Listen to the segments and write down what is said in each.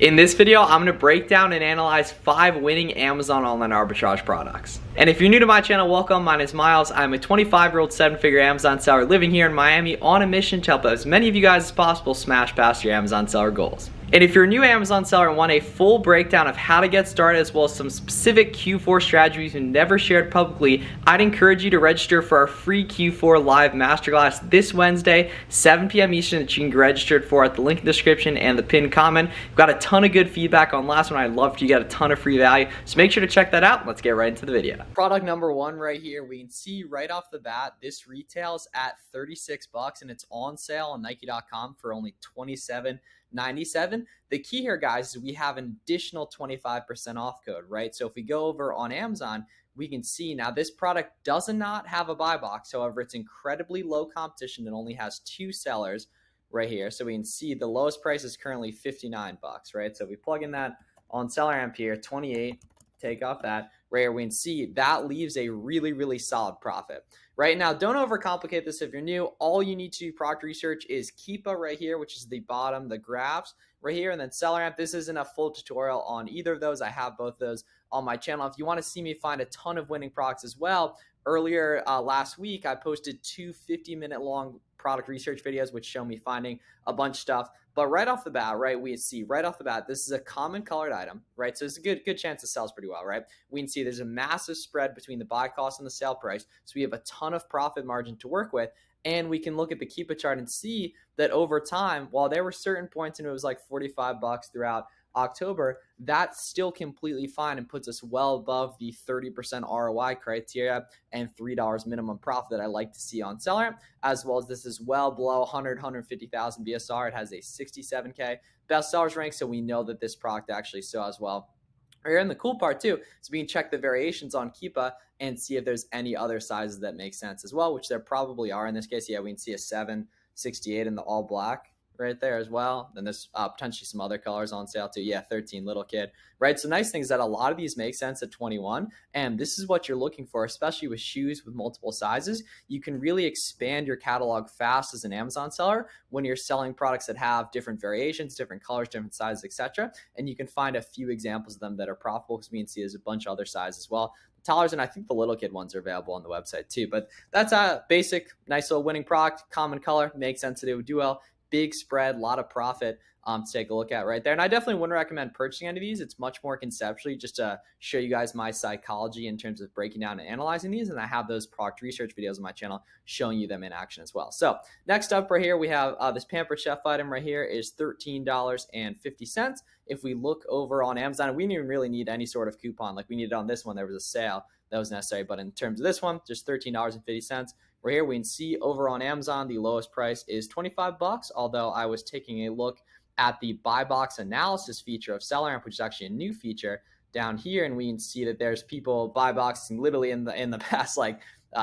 In this video, I'm going to break down and analyze 5 winning Amazon online arbitrage products. And if you're new to my channel, welcome. My name is Miles. I'm a 25-year-old 7-figure Amazon seller living here in Miami on a mission to help as many of you guys as possible smash past your Amazon seller goals. And if you're a new Amazon seller and want a full breakdown of how to get started as well as some specific Q4 strategies we've never shared publicly, I'd encourage you to register for our free Q4 live masterclass this Wednesday, 7 p.m. Eastern, that you can get registered for at the link in the description and the pinned comment. We've got a ton of good feedback on last one. I'd love for you to get a ton of free value. So make sure to check that out. Let's get right into the video. Product number 1 right here, we can see right off the bat, this retails at $36 and it's on sale on Nike.com for only $27.97. The key here, guys, is we have an additional 25% off code, right? So if we go over on Amazon, we can see now this product does not have a buy box. However, it's incredibly low competition and only has 2 sellers right here. So we can see the lowest price is currently $59, right? So if we plug in that on seller amp here, 28, take off that right here, we can see that leaves a really solid profit. Right now, don't overcomplicate this if you're new. All you need to do product research is Keepa right here, which is the bottom, the graphs right here, and then seller amp. This isn't a full tutorial on either of those. I have both of those on my channel. If you want to see me find a ton of winning products as well, earlier last week, I posted 2 50-minute long product research videos, which show me finding a bunch of stuff. But right off the bat, right, we see right off the bat, this is a common colored item, right? So it's a good chance it sells pretty well, right? We can see there's a massive spread between the buy cost and the sale price. So we have a ton of profit margin to work with. And we can look at the Keepa chart and see that over time, while there were certain points and it was like $45 throughout October, that's still completely fine and puts us well above the 30% ROI criteria and $3 minimum profit that I like to see on seller, as well as this is well below 150,000 BSR. It has a 67K best sellers rank, so we know that this product actually sells well. Here, and the cool part too is we can check the variations on Keepa and see if there's any other sizes that make sense as well, which there probably are in this case. Yeah, we can see a 768 in the all black right there as well. Then there's potentially some other colors on sale too. Yeah, 13 little kid, right? So nice thing is that a lot of these make sense at 21, and this is what you're looking for, especially with shoes with multiple sizes. You can really expand your catalog fast as an Amazon seller when you're selling products that have different variations, different colors, different sizes, etc. And you can find a few examples of them that are profitable, because we can see there's a bunch of other sizes as well. Toddlers, and I think the little kid ones are available on the website too. But that's a basic, nice little winning product, common color, makes sense to do well. Big spread, a lot of profit to take a look at right there. And I definitely wouldn't recommend purchasing any of these. It's much more conceptually just to show you guys my psychology in terms of breaking down and analyzing these. And I have those product research videos on my channel showing you them in action as well. So next up right here, we have this Pampered Chef item right here is $13.50. If we look over on Amazon, we didn't even really need any sort of coupon. Like we needed on this one, there was a sale that was necessary. But in terms of this one, just $13.50. Right here, we can see over on Amazon, the lowest price is $25, although I was taking a look at the buy box analysis feature of Seller Amp, which is actually a new feature down here, and we can see that there's people buy boxing literally in the past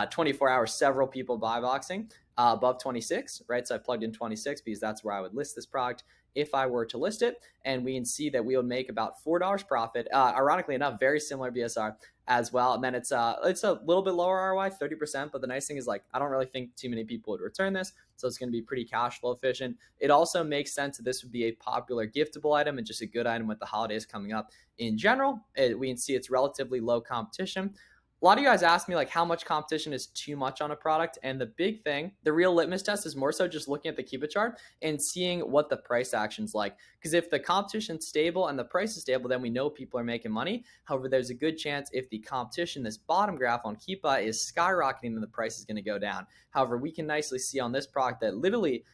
24 hours, several people buy boxing above 26, right? So I plugged in 26 because that's where I would list this product if I were to list it, and we can see that we would make about $4 profit. Ironically enough, very similar BSR as well. And then it's a little bit lower ROI, 30%. But the nice thing is, like, I don't really think too many people would return this, so it's going to be pretty cash flow efficient. It also makes sense that this would be a popular giftable item and just a good item with the holidays coming up in general. We can see it's relatively low competition. A lot of you guys ask me, like, how much competition is too much on a product, and the big thing, the real litmus test, is more so just looking at the Keepa chart and seeing what the price action's like. Because if the competition's stable and the price is stable, then we know people are making money. However, there's a good chance if the competition, this bottom graph on Keepa, is skyrocketing, then the price is going to go down. However, we can nicely see on this product that literally,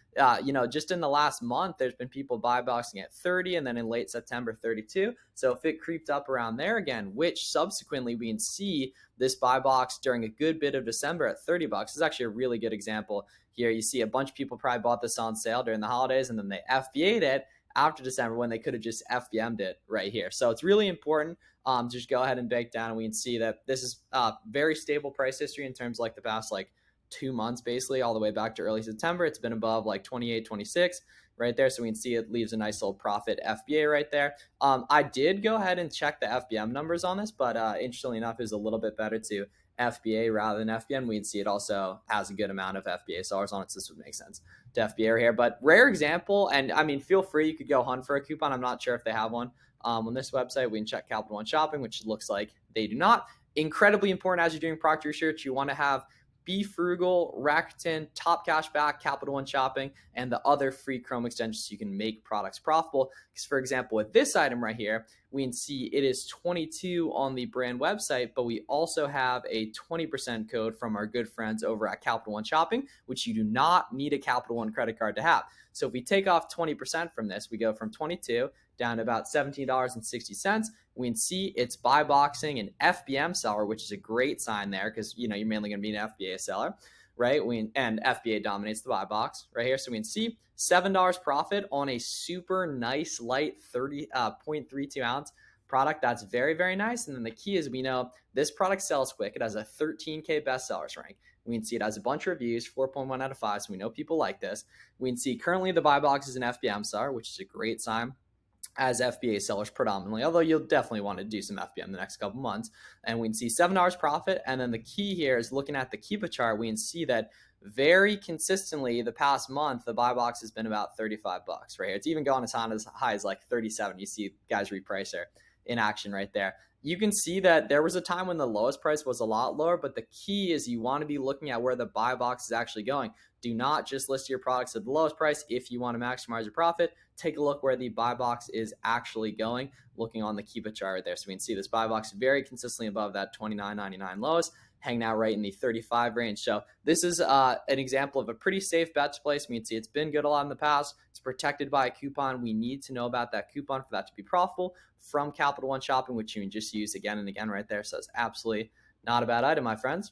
just in the last month, there's been people buy boxing at 30, and then in late September, 32. So if it creeped up around there again, which subsequently we can see this buy box during a good bit of December at $30, this is actually a really good example here. You see a bunch of people probably bought this on sale during the holidays, and then they FBA'd it after December when they could have just FBM'd it right here. So it's really important to just go ahead and bake down, and we can see that this is very stable price history in terms of like the past 2 months, basically all the way back to early September. It's been above 28, 26 right there. So we can see it leaves a nice little profit FBA right there. I did go ahead and check the FBM numbers on this, but interestingly enough, is a little bit better to FBA rather than FBM. We can see it also has a good amount of FBA sellers on it, so this would make sense to FBA right here. But rare example, and I mean, feel free, you could go hunt for a coupon. I'm not sure if they have one on this website. We can check Capital One Shopping, which looks like they do not. Incredibly important as you're doing product research, you want to have Be Frugal, Rakuten, Top Cashback, Capital One Shopping, and the other free Chrome extensions so you can make products profitable. Because for example, with this item right here, we can see it is 22 on the brand website, but we also have a 20% code from our good friends over at Capital One Shopping, which you do not need a Capital One credit card to have. So if we take off 20% from this, we go from 22 down to about $17.60. We can see it's buy boxing an FBM seller, which is a great sign there because you're mainly going to be an FBA seller, right? And FBA dominates the buy box right here. So we can see $7 profit on a super nice light 0.32 ounce product. That's very, very nice. And then the key is we know this product sells quick. It has a 13K bestsellers rank. We can see it has a bunch of reviews, 4.1 out of 5. So we know people like this. We can see currently the buy box is an FBM seller, which is a great sign, as FBA sellers predominantly, although you'll definitely want to do some FBM the next couple months. And we can see $7 profit. And then the key here is looking at the Keepa chart, we can see that very consistently the past month, the buy box has been about $35 right here. It's even gone as high as like 37. You see guys reprice there in action right there. You can see that there was a time when the lowest price was a lot lower, but the key is you want to be looking at where the buy box is actually going. Do not just list your products at the lowest price. If you want to maximize your profit, take a look where the buy box is actually going, looking on the Keepa chart right there. So we can see this buy box very consistently above that $29.99 lowest, hanging out right in the 35 range. So this is an example of a pretty safe bet to place. We can see it's been good a lot in the past. It's protected by a coupon. We need to know about that coupon for that to be profitable from Capital One Shopping, which you can just use again and again right there. So it's absolutely not a bad item, my friends.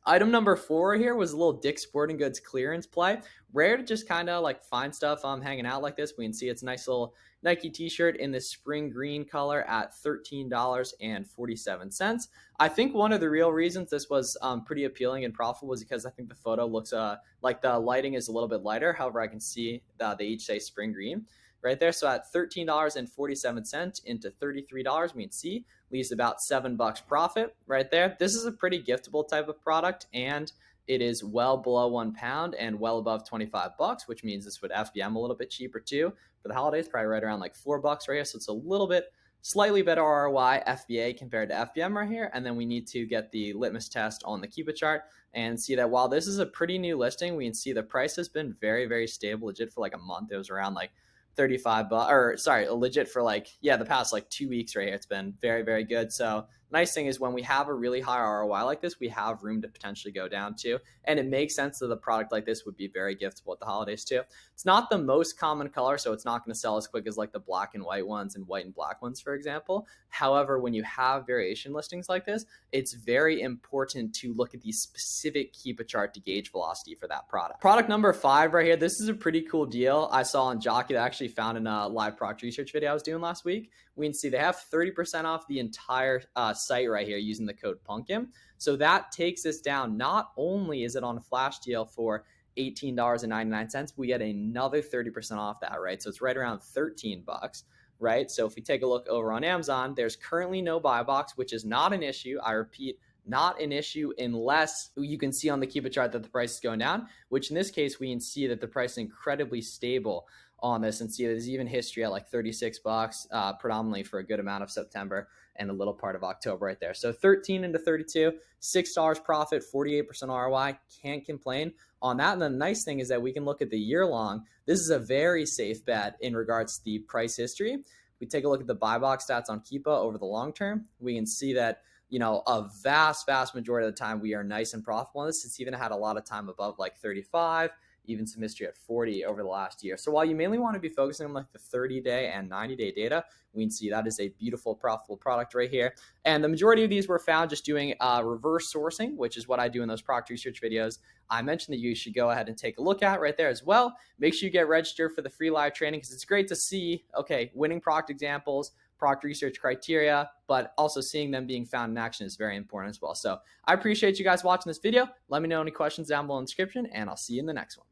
Item number 4 here was a little Dick's Sporting Goods clearance play. Rare to just kind of like find stuff hanging out like this. We can see it's a nice little Nike t-shirt in this spring green color at $13.47. I think one of the real reasons this was pretty appealing and profitable was because I think the photo looks like the lighting is a little bit lighter. However, I can see they each say spring green right there. So at $13.47 into $33, we can see leaves about $7 profit right there. This is a pretty giftable type of product, and it is well below £1 and well above $25, which means this would FBM a little bit cheaper too. For the holidays, probably right around like $4 right here. So it's a little bit slightly better ROI FBA compared to FBM right here. And then we need to get the litmus test on the Keepa chart and see that while this is a pretty new listing, we can see the price has been very, very stable, legit for like a month. It was around like $35, or sorry, legit for like, the past like 2 weeks right here. It's been very, very good. So nice thing is when we have a really high ROI like this, we have room to potentially go down to, and it makes sense that a product like this would be very giftable at the holidays too. It's not the most common color, so it's not going to sell as quick as like the black and white ones and white and black ones, for example. However, when you have variation listings like this, it's very important to look at the specific Keepa chart to gauge velocity for that product. Product number 5 right here. This is a pretty cool deal I saw on Jockey that I actually found in a live product research video I was doing last week. We can see they have 30% off the entire site right here using the code Pumpkin. So that takes us down. Not only is it on a flash deal for $18.99, we get another 30% off that, right? So it's right around $13, right? So if we take a look over on Amazon, there's currently no buy box, which is not an issue. I repeat, not an issue unless you can see on the Keepa chart that the price is going down, which in this case, we can see that the price is incredibly stable on this, and see there's even history at like $36, predominantly for a good amount of September and a little part of October right there. So 13 into 32, $6 profit, 48% ROI. Can't complain on that. And the nice thing is that we can look at the year long. This is a very safe bet in regards to the price history. We take a look at the buy box stats on Keepa over the long term. We can see that a vast majority of the time we are nice and profitable on this. It's even had a lot of time above like 35, even some history at 40 over the last year. So while you mainly want to be focusing on like the 30-day and 90-day data, we can see that is a beautiful, profitable product right here. And the majority of these were found just doing reverse sourcing, which is what I do in those product research videos I mentioned that you should go ahead and take a look at right there as well. Make sure you get registered for the free live training because it's great to see, okay, winning product examples, product research criteria, but also seeing them being found in action is very important as well. So I appreciate you guys watching this video. Let me know any questions down below in the description, and I'll see you in the next one.